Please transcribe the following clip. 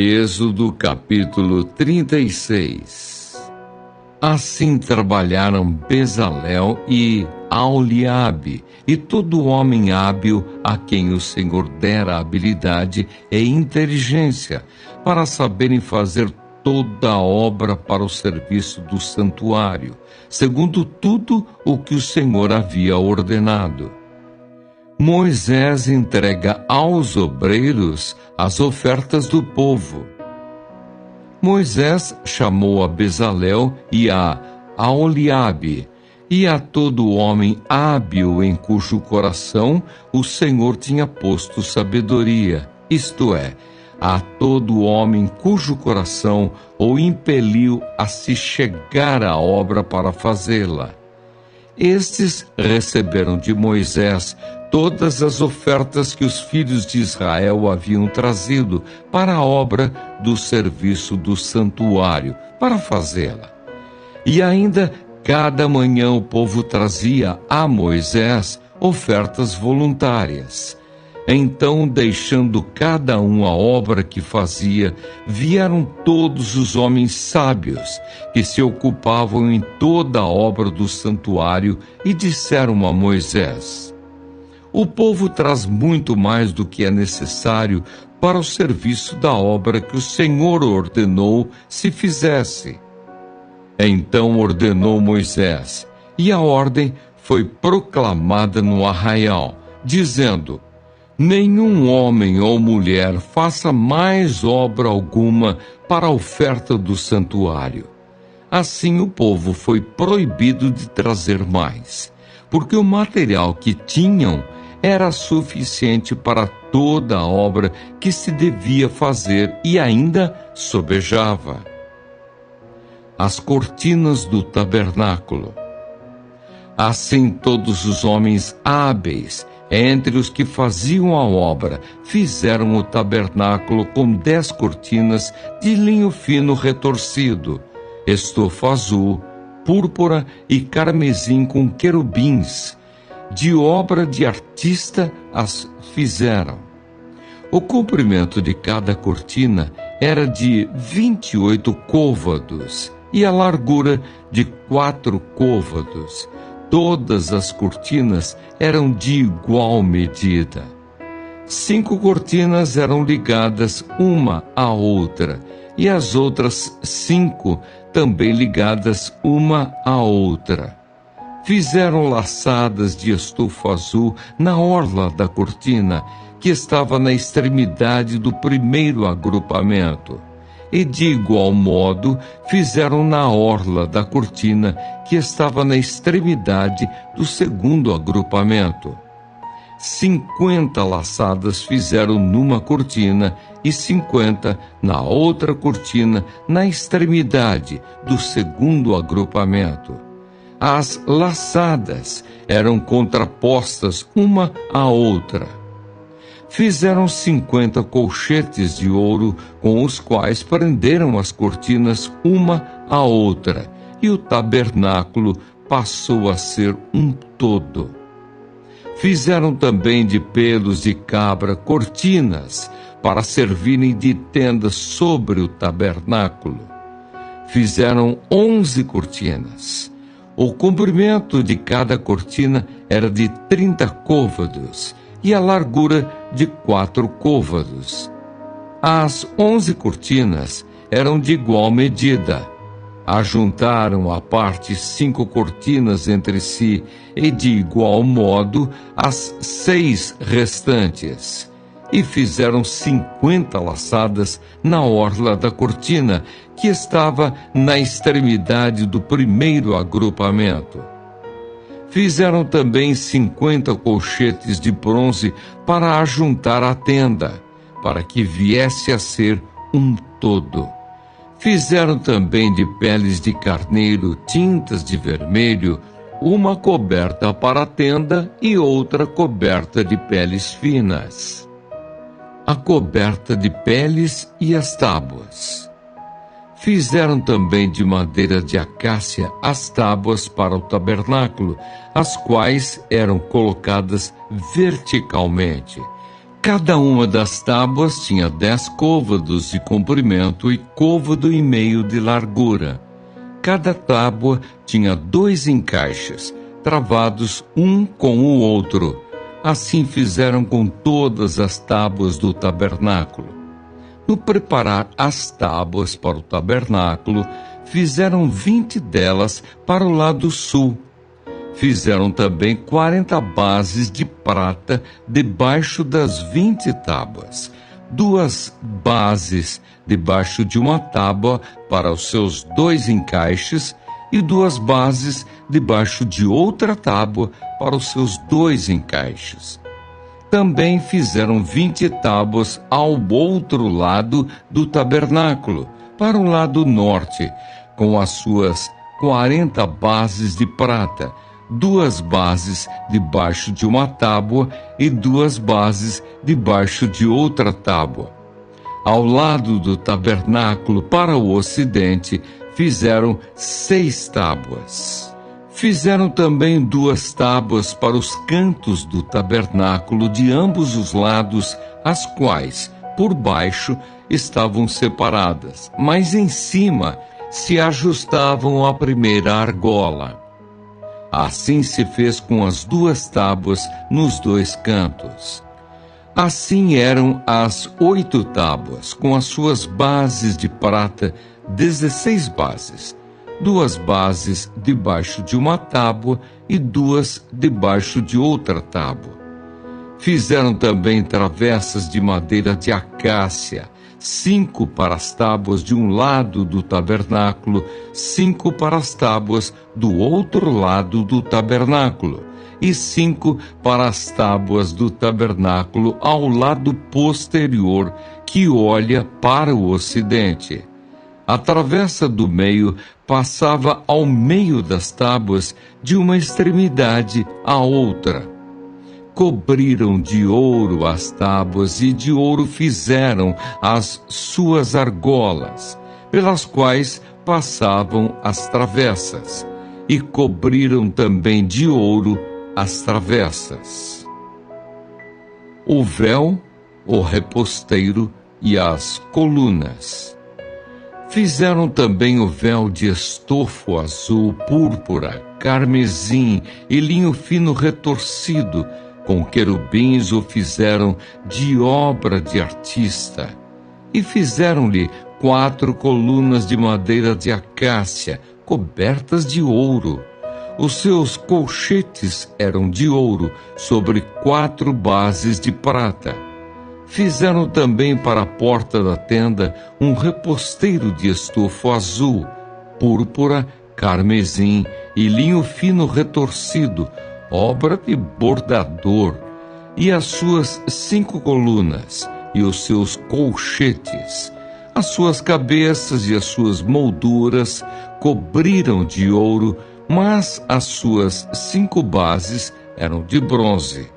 Êxodo capítulo 36. Assim trabalharam Bezalel e Aholiabe, e todo homem hábil a quem o Senhor dera habilidade e inteligência, para saberem fazer toda a obra para o serviço do santuário, segundo tudo o que o Senhor havia ordenado. Moisés entrega aos obreiros as ofertas do povo. Moisés chamou a Bezalel e a Aholiabe, e a todo homem hábil em cujo coração o Senhor tinha posto sabedoria, isto é, a todo homem cujo coração o impeliu a se chegar à obra para fazê-la. Estes receberam de Moisés todas as ofertas que os filhos de Israel haviam trazido para a obra do serviço do santuário, para fazê-la. E ainda, cada manhã o povo trazia a Moisés ofertas voluntárias. Então, deixando cada um a obra que fazia, vieram todos os homens sábios que se ocupavam em toda a obra do santuário e disseram a Moisés: o povo traz muito mais do que é necessário para o serviço da obra que o Senhor ordenou se fizesse. Então ordenou Moisés, e a ordem foi proclamada no arraial, dizendo: nenhum homem ou mulher faça mais obra alguma para a oferta do santuário. Assim o povo foi proibido de trazer mais, porque o material que tinham era suficiente para toda a obra que se devia fazer e ainda sobejava. As cortinas do tabernáculo. Assim todos os homens hábeis, entre os que faziam a obra, fizeram o tabernáculo com 10 cortinas de linho fino retorcido, estofa azul, púrpura e carmesim com querubins. De obra de artista as fizeram. O comprimento de cada cortina era de 28 côvados e a largura de 4 côvados. Todas as cortinas eram de igual medida. 5 cortinas eram ligadas uma à outra, e as outras 5 também ligadas uma à outra. Fizeram laçadas de estofa azul na orla da cortina, que estava na extremidade do primeiro agrupamento. E de igual modo fizeram na orla da cortina, que estava na extremidade do segundo agrupamento. 50 laçadas fizeram numa cortina e 50 na outra cortina, na extremidade do segundo agrupamento. As laçadas eram contrapostas uma à outra. Fizeram 50 colchetes de ouro, com os quais prenderam as cortinas uma à outra, e o tabernáculo passou a ser um todo. Fizeram também de pelos de cabra cortinas, para servirem de tendas sobre o tabernáculo. Fizeram 11 cortinas. O comprimento de cada cortina era de 30 côvados, e a largura de 4 côvados. As 11 cortinas eram de igual medida. Ajuntaram à parte 5 cortinas entre si, e de igual modo as 6 restantes. E fizeram 50 laçadas na orla da cortina, que estava na extremidade do primeiro agrupamento. Fizeram também 50 colchetes de bronze para ajuntar a tenda, para que viesse a ser um todo. Fizeram também de peles de carneiro tintas de vermelho, uma coberta para a tenda e outra coberta de peles finas. A coberta de peles e as tábuas. Fizeram também de madeira de acácia as tábuas para o tabernáculo, as quais eram colocadas verticalmente, Cada uma das tábuas tinha 10 côvados de comprimento e côvado e meio de largura. Cada tábua tinha 2 encaixes, travados um com o outro. Assim fizeram com todas as tábuas do tabernáculo. No preparar as tábuas para o tabernáculo, fizeram 20 delas para o lado sul. Fizeram também 40 bases de prata debaixo das 20 tábuas, 2 bases debaixo de uma tábua para os seus 2 encaixes e 2 bases debaixo de outra tábua para os seus 2 encaixes. Também fizeram 20 tábuas ao outro lado do tabernáculo, para o lado norte, com as suas 40 bases de prata, 2 bases debaixo de uma tábua e 2 bases debaixo de outra tábua. Ao lado do tabernáculo, para o ocidente, fizeram 6 tábuas. Fizeram também 2 tábuas para os cantos do tabernáculo de ambos os lados, as quais, por baixo, estavam separadas, mas em cima se ajustavam à primeira argola. Assim se fez com as 2 tábuas nos 2 cantos. Assim eram as 8 tábuas, com as suas bases de prata, 16 bases, 2 bases debaixo de uma tábua e 2 debaixo de outra tábua. Fizeram também travessas de madeira de acácia, 5 para as tábuas de um lado do tabernáculo, 5 para as tábuas do outro lado do tabernáculo, e 5 para as tábuas do tabernáculo ao lado posterior, que olha para o ocidente. A travessa do meio passava ao meio das tábuas, de uma extremidade à outra. Cobriram de ouro as tábuas e de ouro fizeram as suas argolas, pelas quais passavam as travessas, e cobriram também de ouro as travessas. O véu, o reposteiro e as colunas. Fizeram também o véu de estofo azul, púrpura, carmesim e linho fino retorcido. Com querubins o fizeram de obra de artista. E fizeram-lhe 4 colunas de madeira de acácia, cobertas de ouro. Os seus colchetes eram de ouro, sobre 4 bases de prata. Fizeram também para a porta da tenda um reposteiro de estofo azul, púrpura, carmesim e linho fino retorcido, obra de bordador, e as suas 5 colunas, e os seus colchetes, as suas cabeças e as suas molduras cobriram de ouro, mas as suas 5 bases eram de bronze.